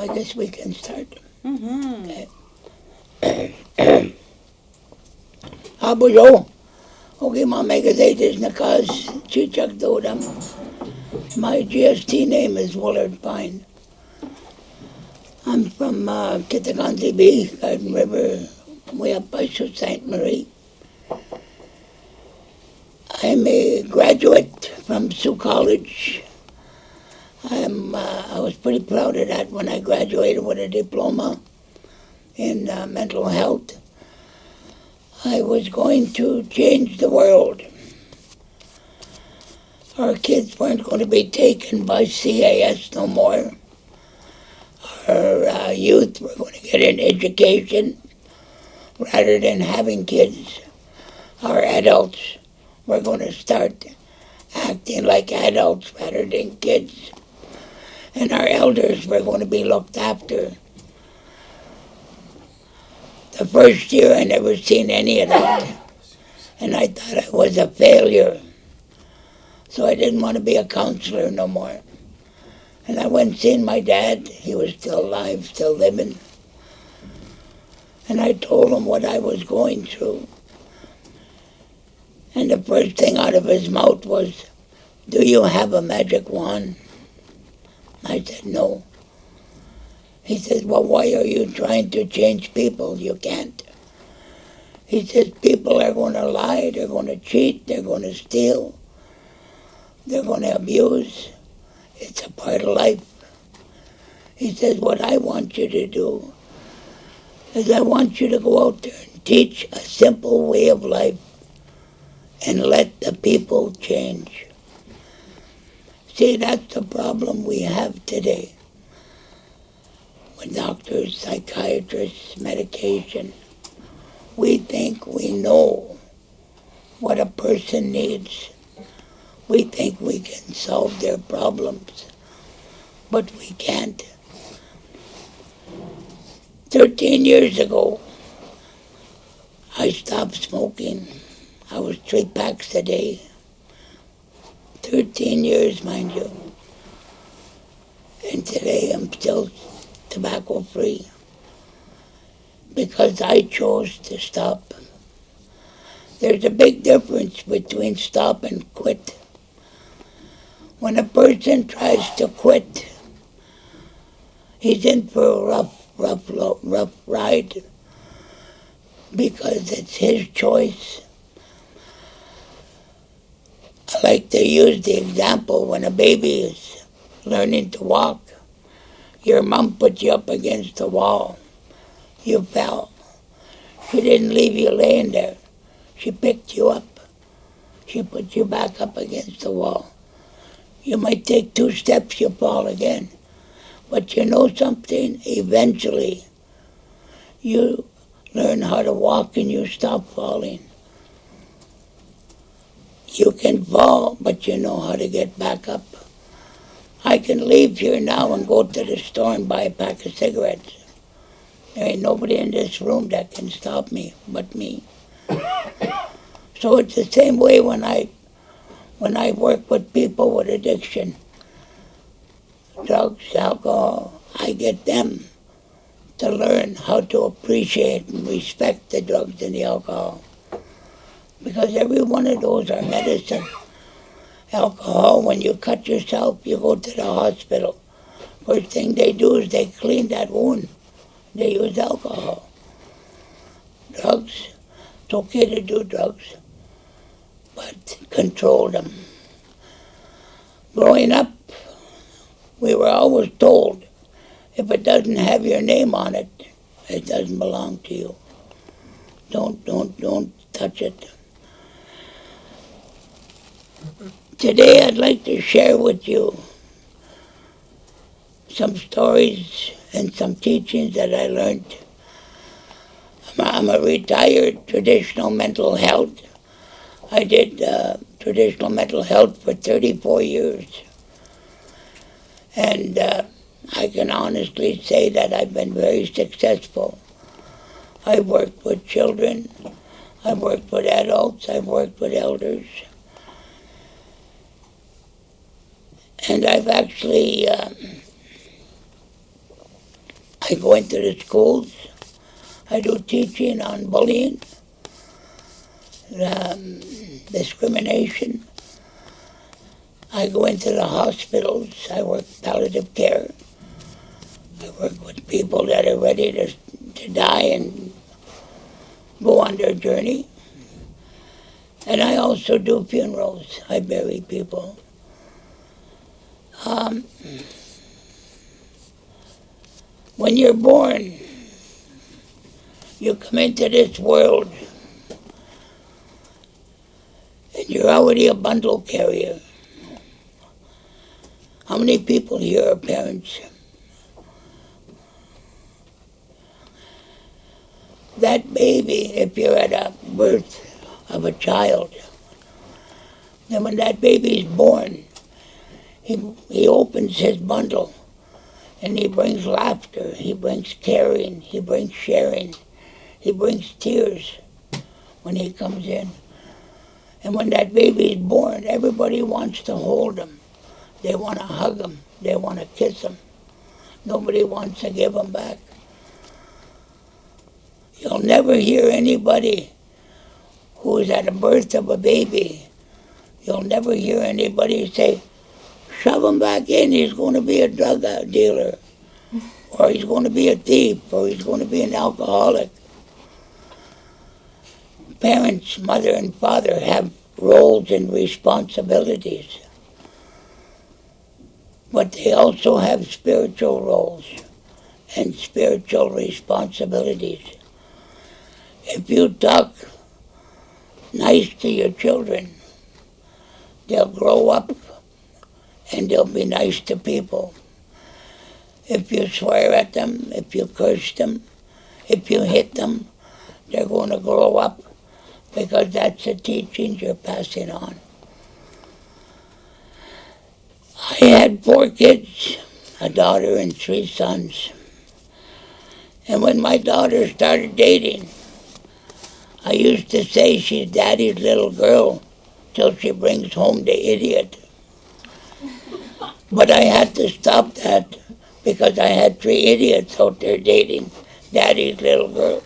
I guess we can start. Mm-hmm. Okay. Abujo, okay, Mamegazaitis Nakas, Chichak Dodam. My GST name is Willard Pine. I'm from Kitagansi B, Garden River, way up by Sault Ste. Marie. I'm a graduate from Sioux College. I was pretty proud of that when I graduated with a diploma in mental health. I was going to change the world. Our kids weren't going to be taken by CAS no more. Our youth were going to get an education rather than having kids. Our adults were going to start acting like adults rather than kids. And our elders were going to be looked after. The first year I never seen any of that. And I thought I was a failure. So I didn't want to be a counselor no more. And I went and seen my dad. He was still alive, still living. And I told him what I was going through. And the first thing out of his mouth was, "Do you have a magic wand?" I said, "No." He said, "Well, why are you trying to change people? You can't." He says, "People are going to lie, they're going to cheat, they're going to steal, they're going to abuse. It's a part of life." He says, "What I want you to do is I want you to go out there and teach a simple way of life and let the people change." See, that's the problem we have today with doctors, psychiatrists, medication. We think we know what a person needs. We think we can solve their problems, but we can't. 13 years ago, I stopped smoking. I was 3 packs a day. 13 years, mind you. And today I'm still tobacco free because I chose to stop. There's a big difference between stop and quit. When a person tries to quit, he's in for a rough ride because it's his choice. I like to use the example when a baby is learning to walk. Your mom put you up against the wall. You fell. She didn't leave you laying there. She picked you up. She put you back up against the wall. You might take 2 steps, you fall again. But you know something? Eventually, you learn how to walk and you stop falling. You can fall, but you know how to get back up. I can leave here now and go to the store and buy a pack of cigarettes. There ain't nobody in this room that can stop me but me. So it's the same way when I work with people with addiction, drugs, alcohol. I get them to learn how to appreciate and respect the drugs and the alcohol. Because every one of those are medicine. Alcohol, when you cut yourself, you go to the hospital. First thing they do is they clean that wound. They use alcohol. Drugs, it's okay to do drugs, but control them. Growing up, we were always told, if it doesn't have your name on it, it doesn't belong to you. Don't touch it. Today I'd like to share with you some stories and some teachings that I learned. I'm a retired traditional mental health. I did traditional mental health for 34 years. And I can honestly say that I've been very successful. I've worked with children, I've worked with adults, I've worked with elders. And I've actually I go into the schools. I do teaching on bullying, discrimination. I go into the hospitals. I work palliative care. I work with people that are ready to die and go on their journey. And I also do funerals. I bury people. When you're born, you come into this world and you're already a bundle carrier. How many people here are parents? That baby, if you're at a birth of a child, then when that baby is born, he opens his bundle and he brings laughter, he brings caring, he brings sharing, he brings tears when he comes in. And when that baby is born, everybody wants to hold him. They want to hug him. They want to kiss him. Nobody wants to give him back. You'll never hear anybody who is at the birth of a baby, you'll never hear anybody say, shove him back in, he's going to be a drug dealer, or he's going to be a thief, or he's going to be an alcoholic. Parents, mother and father, have roles and responsibilities, but they also have spiritual roles and spiritual responsibilities. If you talk nice to your children, they'll grow up and they'll be nice to people. If you swear at them, if you curse them, if you hit them, they're going to grow up because that's the teachings you're passing on. I had 4 kids, a daughter and 3 sons. And when my daughter started dating, I used to say she's daddy's little girl till she brings home the idiot. But I had to stop that because I had 3 idiots out there dating daddy's little girls.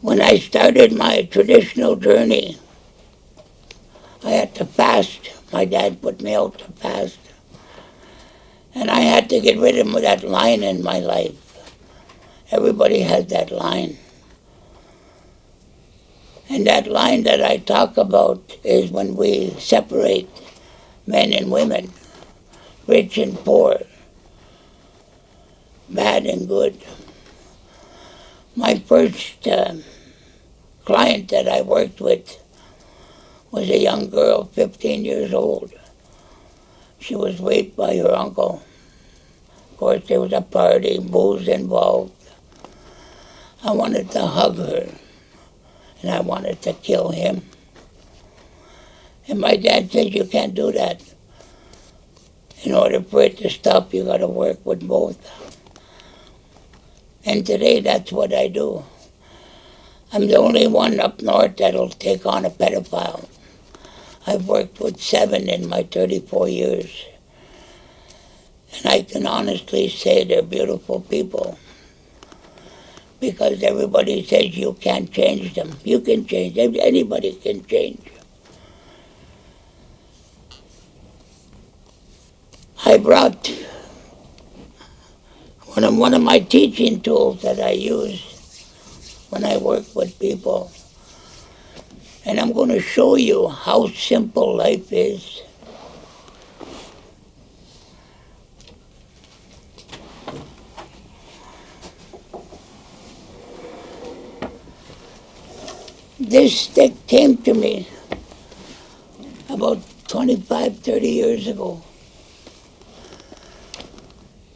When I started my traditional journey, I had to fast. My dad put me out to fast. And I had to get rid of that line in my life. Everybody has that line. And that line that I talk about is when we separate men and women, rich and poor, bad and good. My first client that I worked with was a young girl, 15 years old. She was raped by her uncle. Of course, there was a party, booze involved. I wanted to hug her, and I wanted to kill him. And my dad said, you can't do that. In order for it to stop, you got to work with both. And today, that's what I do. I'm the only one up north that'll take on a pedophile. I've worked with 7 in my 34 years. And I can honestly say they're beautiful people. Because everybody says you can't change them. You can change them. Anybody can change. I brought one of my teaching tools that I use when I work with people. And I'm going to show you how simple life is. This stick came to me about 25, 30 years ago.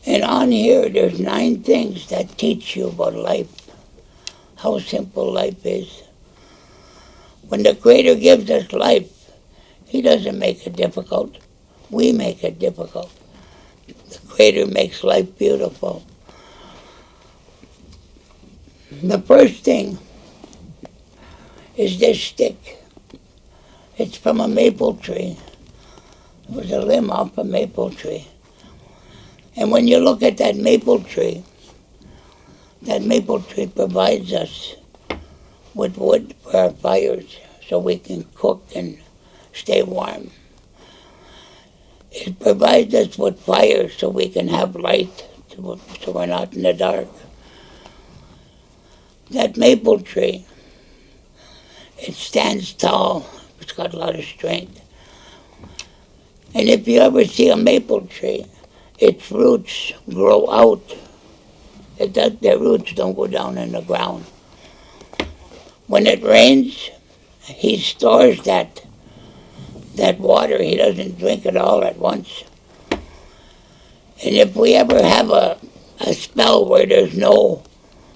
And on here, there's 9 things that teach you about life, how simple life is. When the Creator gives us life, He doesn't make it difficult. We make it difficult. The Creator makes life beautiful. The first thing is this stick. It's from a maple tree. It was a limb off a maple tree. And when you look at that maple tree provides us with wood for our fires so we can cook and stay warm. It provides us with fire so we can have light, so we're not in the dark. That maple tree, it stands tall. It's got a lot of strength. And if you ever see a maple tree, its roots grow out. Their roots don't go down in the ground. When it rains, he stores that water. He doesn't drink it all at once. And if we ever have a spell where there's no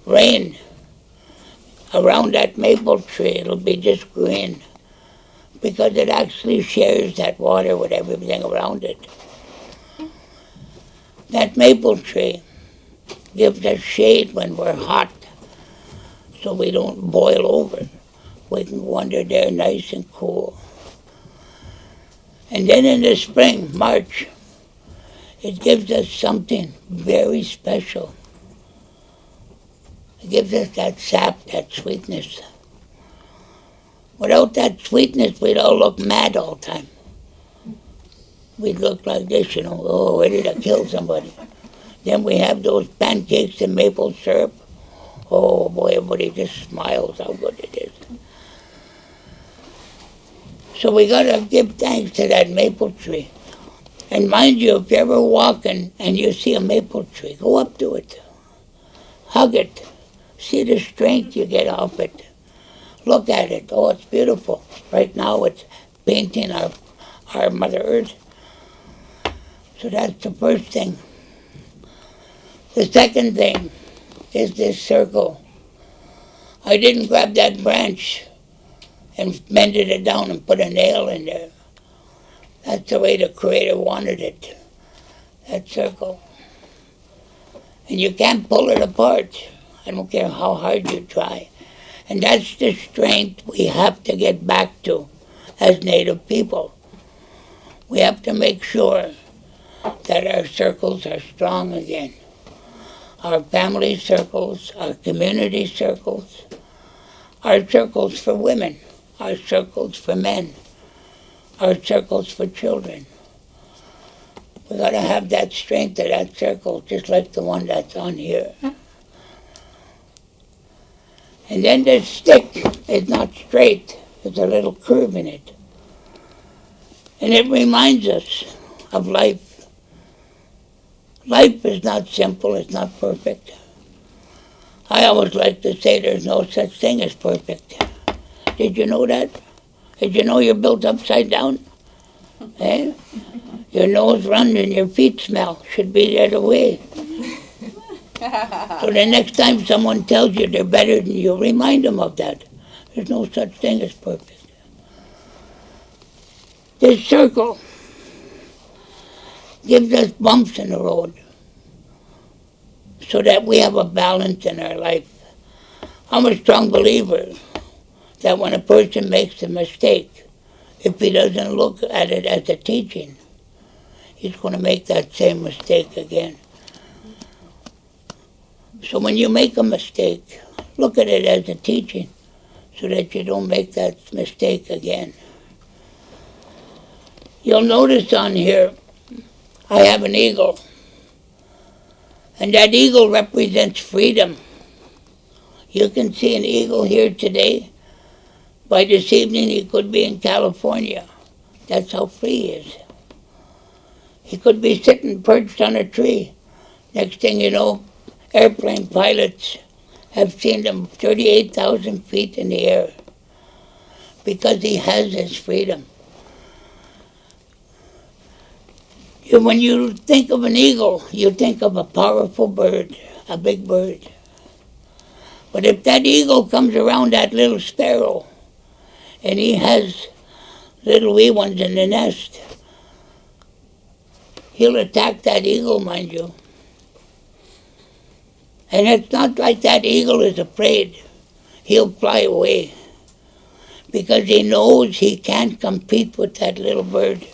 rain around that maple tree, it'll be just green, because it actually shares that water with everything around it. That maple tree gives us shade when we're hot, so we don't boil over. We can go under there nice and cool. And then in the spring, March, it gives us something very special. It gives us that sap, that sweetness. Without that sweetness, we'd all look mad all the time. We'd look like this, oh, ready to kill somebody. Then we have those pancakes and maple syrup. Oh boy, everybody just smiles how good it is. So we gotta give thanks to that maple tree. And mind you, if you're ever walking and you see a maple tree, go up to it. Hug it. See the strength you get off it. Look at it. Oh, it's beautiful. Right now it's painting our Mother Earth. So that's the first thing. The second thing is this circle. I didn't grab that branch and mended it down and put a nail in there. That's the way the Creator wanted it, that circle. And you can't pull it apart. I don't care how hard you try. And that's the strength we have to get back to as Native people. We have to make sure that our circles are strong again. Our family circles, our community circles, our circles for women, our circles for men, our circles for children. We got to have that strength of that circle, just like the one that's on here. And then the stick is not straight, there's a little curve in it. And it reminds us of life. Life is not simple, it's not perfect. I always like to say there's no such thing as perfect. Did you know that? Did you know you're built upside down? Eh? Your nose runs and your feet smell. Should be the other way. So the next time someone tells you they're better than you, remind them of that. There's no such thing as perfect. This circle gives us bumps in the road so that we have a balance in our life. I'm a strong believer that when a person makes a mistake, if he doesn't look at it as a teaching, he's going to make that same mistake again. So when you make a mistake, look at it as a teaching so that you don't make that mistake again. You'll notice on here, I have an eagle. And that eagle represents freedom. You can see an eagle here today. By this evening, he could be in California. That's how free he is. He could be sitting perched on a tree. Next thing you know, airplane pilots have seen him 38,000 feet in the air because he has his freedom. When you think of an eagle, you think of a powerful bird, a big bird. But if that eagle comes around that little sparrow, and he has little wee ones in the nest, he'll attack that eagle, mind you. And it's not like that eagle is afraid. He'll fly away because he knows he can't compete with that little bird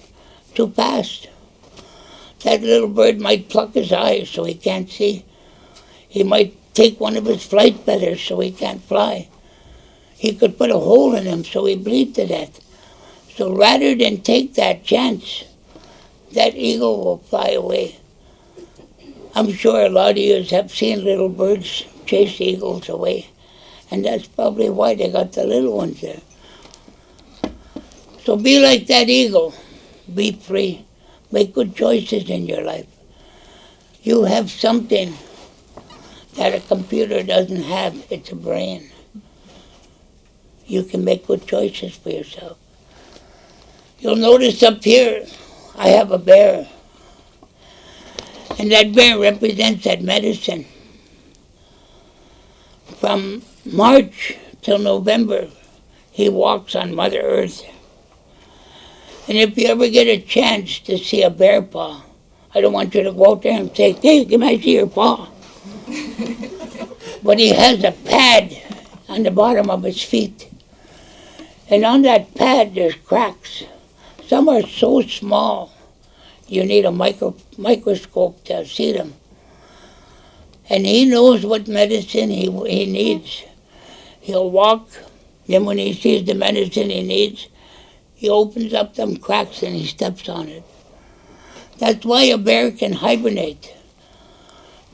too fast. That little bird might pluck his eyes so he can't see. He might take one of his flight feathers so he can't fly. He could put a hole in him so he bleed to death. So rather than take that chance, that eagle will fly away. I'm sure a lot of you have seen little birds chase eagles away, and that's probably why they got the little ones there. So be like that eagle. Be free. Make good choices in your life. You have something that a computer doesn't have. It's a brain. You can make good choices for yourself. You'll notice up here, I have a bear. And that bear represents that medicine. From March till November, he walks on Mother Earth. And if you ever get a chance to see a bear paw, I don't want you to go out there and say, hey, can I see your paw? But he has a pad on the bottom of his feet. And on that pad, there's cracks. Some are so small, you need a microscope to see them. And he knows what medicine he needs. He'll walk, then when he sees the medicine he needs, he opens up them cracks and he steps on it. That's why a bear can hibernate.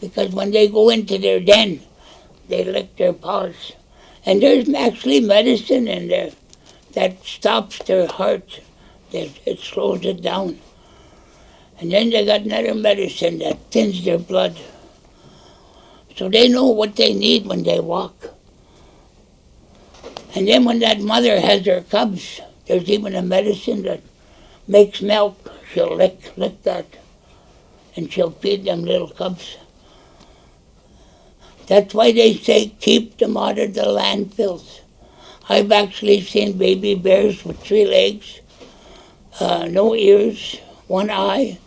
Because when they go into their den, they lick their paws. And there's actually medicine in there that stops their heart. It slows it down. And then they got another medicine that thins their blood. So they know what they need when they walk. And then when that mother has her cubs, there's even a medicine that makes milk. She'll lick that, and she'll feed them little cubs. That's why they say keep them out of the landfills. I've actually seen baby bears with 3 legs, no ears, 1 eye,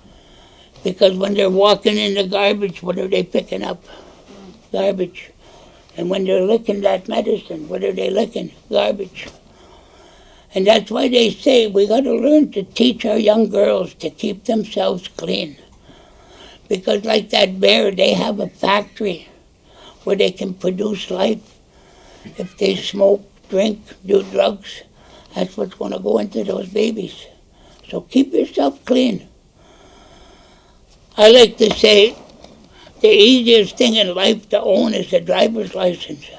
because when they're walking in the garbage, what are they picking up? Garbage. And when they're licking that medicine, what are they licking? Garbage. And that's why they say we got to learn to teach our young girls to keep themselves clean. Because like that bear, they have a factory where they can produce life. If they smoke, drink, do drugs, that's what's going to go into those babies. So keep yourself clean. I like to say the easiest thing in life to own is a driver's license,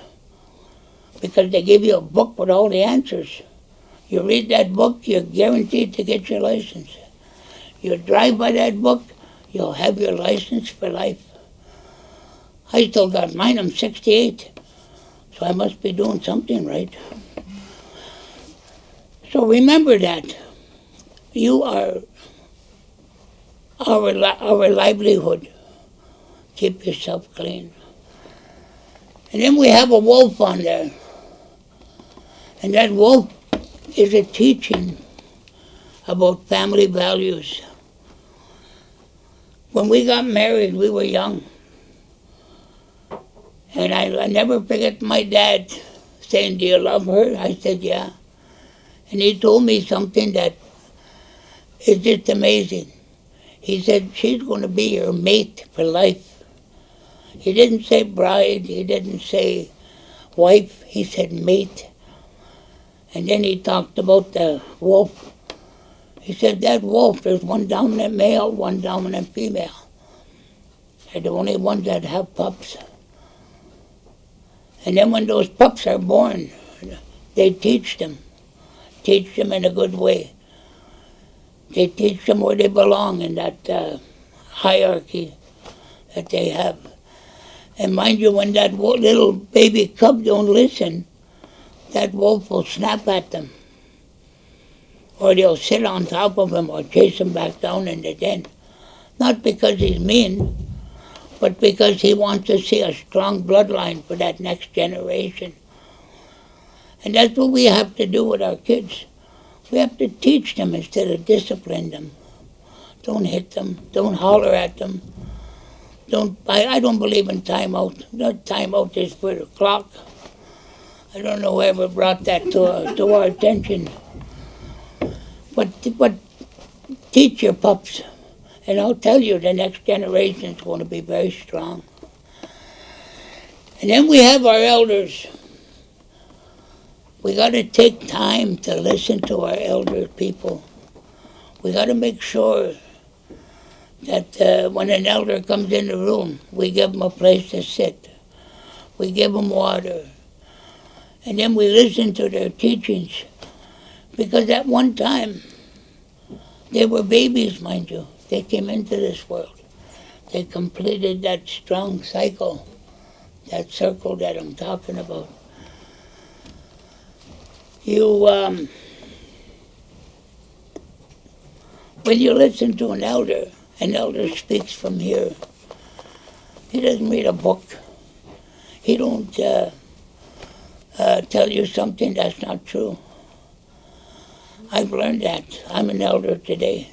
because they give you a book with all the answers. You read that book, you're guaranteed to get your license. You drive by that book, you'll have your license for life. I still got mine, I'm 68, so I must be doing something right. So remember that. You are our livelihood. Keep yourself clean. And then we have a wolf on there. And that wolf is a teaching about family values. When we got married, we were young. And I never forget my dad saying, do you love her? I said, yeah. And he told me something that is just amazing. He said, she's going to be your mate for life. He didn't say bride, he didn't say wife, he said mate. And then he talked about the wolf. He said, that wolf, there's one dominant male, one dominant female. They're the only ones that have pups. And then when those pups are born, they teach them in a good way. They teach them where they belong in that hierarchy that they have. And mind you, when that little baby cub don't listen, that wolf will snap at them. Or they'll sit on top of him or chase him back down in the den. Not because he's mean, but because he wants to see a strong bloodline for that next generation. And that's what we have to do with our kids. We have to teach them instead of discipline them. Don't hit them. Don't holler at them. I don't believe in timeout. Timeout is for the clock. I don't know whoever brought that to our attention. But teach your pups. And I'll tell you, the next generation is going to be very strong. And then we have our elders. We got to take time to listen to our elder people. We got to make sure that when an elder comes in the room, we give them a place to sit. We give them water. And then we listen to their teachings. Because at one time, they were babies, mind you. They came into this world. They completed that strong cycle, that circle that I'm talking about. When you listen to an elder speaks from here. He doesn't read a book. He don't tell you something that's not true. I've learned that. I'm an elder today.